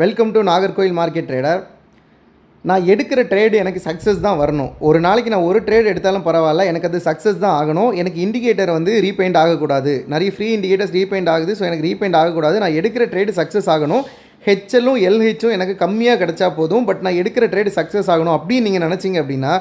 Welcome to Nagercoil market trader. நான் எடுக்கிற trade எனக்கு சக்ஸஸ் தான் வரணும். ஒரு நாளைக்கு நான் ஒரு ட்ரேட் எடுத்தாலும் பரவாயில்ல, எனக்கு அது சக்ஸஸ் தான் ஆகணும். எனக்கு இண்டிகேட்டர் வந்து ரீபெயிண்ட் ஆகக்கூடாது. நிறைய ஃப்ரீ இண்டிகேட்டர்ஸ் ரீபெயிண்ட் ஆகுது. ஸோ எனக்கு ரீபெயிண்ட் ஆகக்கூடாது. நான் எடுக்கிற ட்ரேடு சக்ஸஸ் ஆகணும். ஹெச்எல்லும் எல்ஹெச்சும் எனக்கு கம்மியாக கிடச்சா போதும். பட் நான் எடுக்கிற ட்ரேடு சக்ஸஸ் ஆகணும் அப்படின்னு நீங்கள் நினச்சிங்க அப்படின்னா,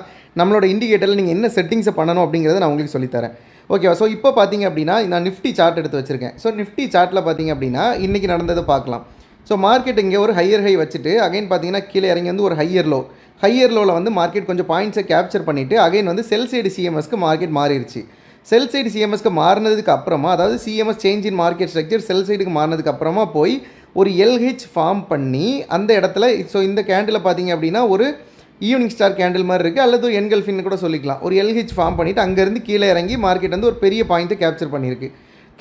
நம்மளோட இண்டிகேட்டரில் நீங்கள் என்ன செட்டிங்ஸை பண்ணணும் அப்படிங்கிறத நான் உங்களுக்கு சொல்லித்தரேன். ஓகேவா? ஸோ இப்போ பார்த்தீங்க அப்படின்னா, நான் நிஃப்டி சார்ட் எடுத்து வச்சுருக்கேன். ஸோ நிஃப்டி சார்ட்டில் பார்த்தீங்க அப்படின்னா, இன்றைக்கி நடந்ததை பார்க்கலாம். ஸோ மார்க்கெட் இங்கே ஒரு ஹையர் ஹை வச்சுட்டு அகைன் பார்த்தீங்கன்னா கீழே இறங்கி வந்து ஒரு ஹையர் லோவில் வந்து மார்க்கெட் கொஞ்சம் பாயிண்ட்ஸை கேப்சர் பண்ணிவிட்டு அகைன் வந்து செல் சைடு சிஎம்எஸ்க்கு மார்க்கெட் மாறிடுச்சு. செல் சைடு சிஎம்எஸ்க்கு மாறினதுக்கு அப்புறமா, அதாவது CMS change in market structure sell சைடுக்கு மாறினதுக்கு அப்புறமா போய் ஒரு எல்ஹெச் ஃபார்ம் பண்ணி அந்த இடத்துல, ஸோ இந்த கேண்டில் பார்த்தீங்க அப்படின்னா ஒரு ஈவினிங் ஸ்டார் கேண்டில் மாதிரி இருக்குது, அல்லது ஒரு என்கல்ஃபின்னு கூட சொல்லிக்கலாம். ஒரு எல்ஹெச் ஃபார்ம் பண்ணிவிட்டு அங்கேருந்து கீழே இறங்கி மார்க்கெட் வந்து ஒரு பெரிய பாயிண்ட்டை கேப்சர் பண்ணியிருக்கு.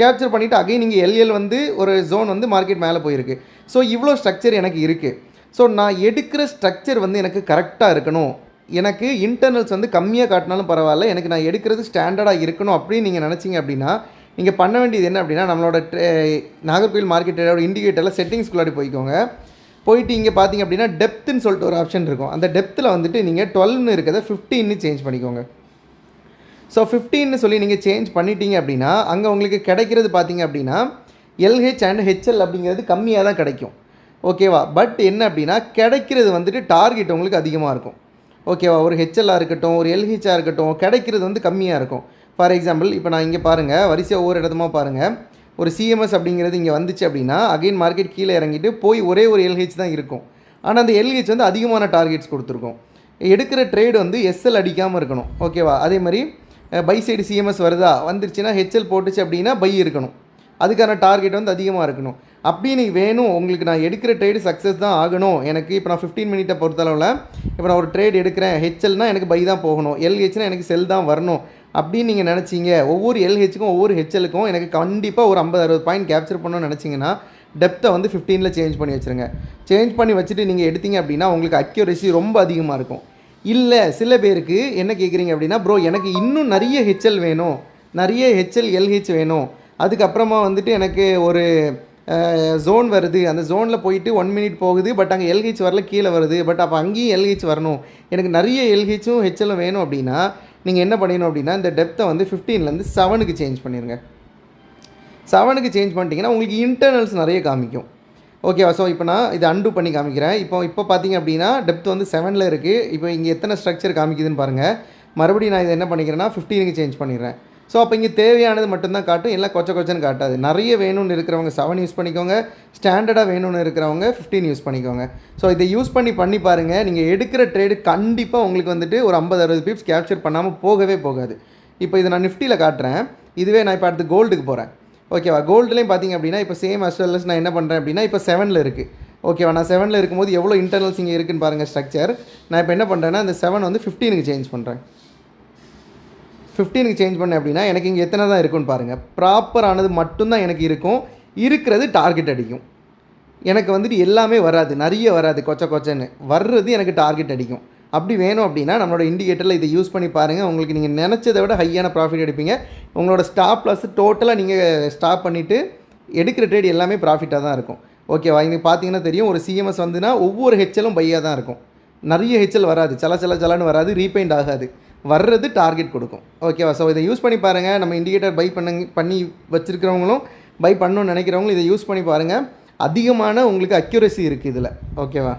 கேப்சர் பண்ணிவிட்டு அகைன் நீங்கள் எல்எல் வந்து ஒரு ஜோன் வந்து மார்க்கெட் மேலே போயிருக்கு. ஸோ இவ்வளோ ஸ்ட்ரக்சர் எனக்கு இருக்குது. ஸோ நான் எடுக்கிற ஸ்ட்ரக்சர் வந்து எனக்கு கரெக்டாக இருக்கணும். எனக்கு இன்டர்னல்ஸ் வந்து கம்மியாக காட்டினாலும் பரவாயில்ல, எனக்கு நான் எடுக்கிறது ஸ்டாண்டர்டாக இருக்கணும் அப்படின்னு நீங்கள் நினச்சிங்க அப்படின்னா, நீங்கள் பண்ண வேண்டியது என்ன அப்படின்னா, நம்மளோட நாகர்கோயில் மார்க்கெட்டோட இண்டிகேட்டரில் செட்டிங்ஸ்குள்ளாடி போய்க்கோங்க. போயிட்டு இங்கே பார்த்தீங்க அப்படின்னா டெப்த்துன்னு சொல்லிட்டு ஒரு ஆப்ஷன் இருக்கும். அந்த டெப்த்தில் வந்துட்டு நீங்கள் 12ன்னு இருக்கிறத 15ன்னு சேஞ்ச் பண்ணிக்கோங்க. ஸோ 15ன்னு சொல்லி நீங்கள் சேஞ்ச் பண்ணிட்டீங்க அப்படின்னா, அங்கே உங்களுக்கு கிடைக்கிறது பார்த்தீங்க அப்படின்னா எல்ஹெச் அண்ட் ஹெச்எல் அப்படிங்கிறது கம்மியாக தான் கிடைக்கும். ஓகேவா? பட் என்ன அப்படின்னா, கிடைக்கிறது வந்துட்டு டார்கெட் உங்களுக்கு அதிகமாக இருக்கும். ஓகேவா? ஒரு ஹெச்எல்லாக இருக்கட்டும், ஒரு எல்ஹெச்சாக இருக்கட்டும், கிடைக்கிறது வந்து கம்மியாக இருக்கும். ஃபார் எக்ஸாம்பிள் இப்போ நான் இங்கே பாருங்கள், வரிசையாக ஒவ்வொரு இடமா பாருங்கள். ஒரு சிஎம்எஸ் அப்படிங்கிறது இங்கே வந்துச்சு அப்படின்னா அகைன் மார்க்கெட் கீழே இறங்கிட்டு போய் ஒரே ஒரு எல்ஹெச் தான் இருக்கும். ஆனால் அந்த எல்ஹெச் வந்து அதிகமான டார்கெட்ஸ் கொடுத்துருக்கோம். எடுக்கிற ட்ரேடு வந்து எஸ்எல் அடிக்காமல் இருக்கணும். ஓகேவா? அதே மாதிரி பை சைடு சிஎம்எஸ் வருதா, வந்துருச்சுன்னா ஹெச்எல் போட்டுச்சு அப்படின்னா பை இருக்கணும். அதுக்கான டார்கெட் வந்து அதிகமாக இருக்கணும். அப்படின்னு வேணும் உங்களுக்கு. நான் எடுக்கிற ட்ரேடு சக்ஸஸ் தான் ஆகணும் எனக்கு. இப்போ நான் 15 மினிட்டை பொறுத்தளவில் இப்போ நான் ஒரு ட்ரேட் எடுக்கிறேன், ஹெச்எல்னால் எனக்கு பை தான் போகணும், எல்ஹெச்னால் எனக்கு செல் தான் வரணும் அப்படின்னு நீங்கள் நினச்சிங்க. ஒவ்வொரு எல்ஹெச்சுக்கும் ஒவ்வொரு ஹெச்எலுக்கும் எனக்கு கண்டிப்பாக ஒரு 50-60 பாயிண்ட் கேப்சர் பண்ணணும்னு நினச்சிங்கன்னா டெப்த்தை வந்து 15ல் சேஞ்ச் பண்ணி வச்சுருங்க. சேஞ்ச் பண்ணி வச்சுட்டு நீங்கள் எடுத்தீங்க அப்படின்னா உங்களுக்கு அக்யூரசி ரொம்ப அதிகமாக இருக்கும். இல்லை சில பேருக்கு என்ன கேட்குறீங்க அப்படின்னா, ப்ரோ எனக்கு இன்னும் நிறைய ஹெச்எல் வேணும், நிறைய ஹெச்எல் எல்ஹெச் வேணும், அதுக்கப்புறமா வந்துட்டு எனக்கு ஒரு ஜோன் வருது, அந்த ஜோனில் போயிட்டு 1 மினிட் போகுது, பட் அங்கே எல்ஹெச் வரல, கீழே வருது, பட் அப்போ அங்கேயும் எல்ஹெச் வரணும், எனக்கு நிறைய எல்ஹெச்சும் ஹெச்எல்லும் வேணும் அப்படின்னா நீங்கள் என்ன பண்ணிடணும் அப்படின்னா, இந்த டெப்த்தை வந்து 15லேருந்து 7க்கு சேஞ்ச் பண்ணிடுங்க. 7க்கு சேஞ்ச் பண்ணிட்டீங்கன்னா உங்களுக்கு இன்டர்னல்ஸ் நிறைய காமிக்கும். ஓகேவா? ஸோ இப்போ நான் இதை அன்டூ பண்ணி காமிக்கிறேன். இப்போ பார்த்தீங்க அப்படின்னா டெப்த் வந்து 7ல் இருக்குது. இப்போ இங்கே எத்தனை ஸ்ட்ரக்சர் காமிக்குதுன்னு பாருங்கள். மறுபடியும் நான் இதை என்ன பண்ணிக்கிறேன்னா 15க்கு சேஞ்ச் பண்ணிடுறேன். ஸோ அப்போ இங்கே தேவையானது மட்டும்தான் காட்டும், எல்லாம் கொச்சன்னு காட்டாது. நிறைய வேணும்னு இருக்கிறவங்க 7 யூஸ் பண்ணிக்கோங்க, ஸ்டாண்டர்டாக வேணும்னு இருக்கிறவங்க 15 யூஸ் பண்ணிக்கோங்க. ஸோ இதை யூஸ் பண்ணி பாருங்கள். நீங்கள் எடுக்கிற ட்ரேடு கண்டிப்பாக உங்களுக்கு வந்துட்டு ஒரு 50-60 பிப்ஸ் கேப்சர் பண்ணாமல் போகவே போகாது. இப்போ இதை நான் நிஃப்டியில் காட்டுறேன். இதுவே நான் இப்போ அடுத்து கோல்டுக்கு போகிறேன். ஓகேவா? கோல்டுலேயும் பார்த்தீங்க அப்படின்னா இப்போ சேம் அஸ் வெல் அஸ் நான் என்ன பண்ணுறேன் அப்படின்னா இப்போ 7ல் இருக்குது. ஓகேவா? நான் 7ல் இருக்கும்போது எவ்வளோ இன்டர்னல்ஸ் இங்கே இருக்குன்னு பாருங்கள் ஸ்ட்ரக்சர். நான் இப்போ என்ன பண்ணுறேன்னா இந்த 7 வந்து 15க்கு சேஞ்ச் பண்ணுறேன். 15க்கு சேஞ்ச் பண்ணேன் அப்படின்னா எனக்கு இங்கே எத்தனை தான் இருக்குன்னு பாருங்கள். ப்ராப்பரானது மட்டும்தான் எனக்கு இருக்கும். இருக்கிறது டார்கெட் அடிக்கும். எனக்கு வந்துட்டு எல்லாமே வராது, நிறைய வராது, கொச்சன்னு வர்றது எனக்கு டார்கெட் அடிக்கும். அப்படி வேணும் அப்படின்னா நம்மளோட இண்டிகேட்டரில் இதை யூஸ் பண்ணி பாருங்கள். உங்களுக்கு நீங்கள் நினச்சதை விட ஹையான ப்ராஃபிட் எடுப்பீங்க. உங்களோட ஸ்டாப் லாஸ் டோட்டலாக நீங்கள் ஸ்டாப் பண்ணிவிட்டு எடுக்கிற ட்ரேட் எல்லாமே ப்ராஃபிட்டாக தான் இருக்கும். ஓகேவா? இங்கே பார்த்தீங்கன்னா தெரியும், ஒரு சிஎம்எஸ் வந்துன்னா ஒவ்வொரு ஹெச்எலும் பையாக தான் இருக்கும். நிறைய ஹெச்எல் வராது, சலன்னு வராது, ரீபெயிண்ட் ஆகாது, வர்றது டார்கெட் கொடுக்கும். ஓகேவா? ஸோ இதை யூஸ் பண்ணி பாருங்கள். நம்ம இண்டிகேட்டர் பை பண்ணி வச்சுருக்கிறவங்களும் பை பண்ணணும்னு நினைக்கிறவங்களும் இதை யூஸ் பண்ணி பாருங்கள். அதிகமான உங்களுக்கு அக்யூரசி இருக்குது இதில். ஓகேவா?